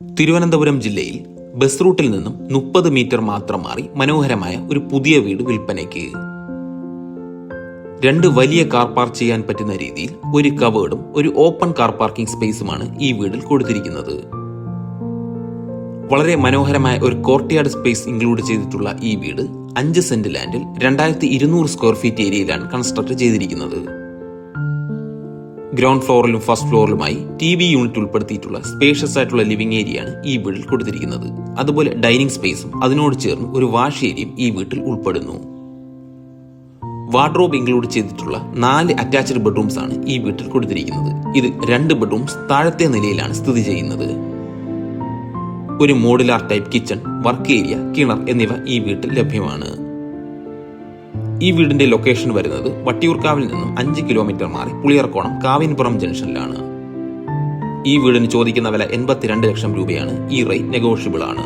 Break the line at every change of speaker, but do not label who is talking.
തിരുവനന്തപുരം ജില്ലയിൽ ബസ് റൂട്ടിൽ നിന്നും 30 മീറ്റർ മാത്രം മാറി മനോഹരമായ ഒരു പുതിയ വീട് വിൽപ്പനയ്ക്ക്. 2 വലിയ കാർ പാർക്ക് ചെയ്യാൻ പറ്റുന്ന രീതിയിൽ ഒരു കവേർഡും ഒരു ഓപ്പൺ കാർ പാർക്കിംഗ് സ്പേസുമാണ് ഈ വീടിൽ കൊടുത്തിരിക്കുന്നത്. വളരെ മനോഹരമായ ഒരു കോർട്ട്യാർഡ് സ്പേസ് ഇൻക്ലൂഡ് ചെയ്തിട്ടുള്ള ഈ വീട് 5 സെന്റ് ലാൻഡിൽ 2200 സ്ക്വയർ ഫീറ്റ് ഏരിയയിലാണ് കൺസ്ട്രക്ട് ചെയ്തിരിക്കുന്നത്. ഗ്രൗണ്ട് ഫ്ലോറിലും ഫസ്റ്റ് ഫ്ലോറിലുമായി TV യൂണിറ്റ് ഉൾപ്പെടുത്തിയിട്ടുള്ള സ്പേഷ്യസ് ആയിട്ടുള്ള ലിവിംഗ് ഏരിയയാണ് ഈ വീട്ടിൽ കൊടുത്തിരിക്കുന്നത്. അതുപോലെ ഡൈനിങ് സ്പേസും അതിനോട് ചേർന്ന് ഒരു വാഷ് ഏരിയയും ഈ വീട്ടിൽ ഉൾപ്പെടുന്നു. വാർഡ്രോബ് ഇൻക്ലൂഡ് ചെയ്തിട്ടുള്ള 4 അറ്റാച്ച്ഡ് ബെഡ്റൂംസ് ആണ് ഈ വീട്ടിൽ കൊടുത്തിരിക്കുന്നത്. ഇതിൽ 2 ബെഡ്റൂംസ് താഴത്തെ നിലയിലാണ് സ്ഥിതി ചെയ്യുന്നത്. ഒരു modular type kitchen, work area, കിണർ എന്നിവ ഈ വീട്ടിൽ ലഭ്യമാണ്. ഈ വീടിന്റെ ലൊക്കേഷൻ വരുന്നത് വട്ടിയൂർക്കാവിൽ നിന്നും 5 കിലോമീറ്റർ മാറി പുളിയർക്കോണം കാവിൻപുറം ജംഗ്ഷനിലാണ്. ഈ വീടിന് ചോദിക്കുന്ന വില 82 ലക്ഷം രൂപയാണ്. ഈ റേറ്റ് നെഗോഷ്യബിൾ ആണ്.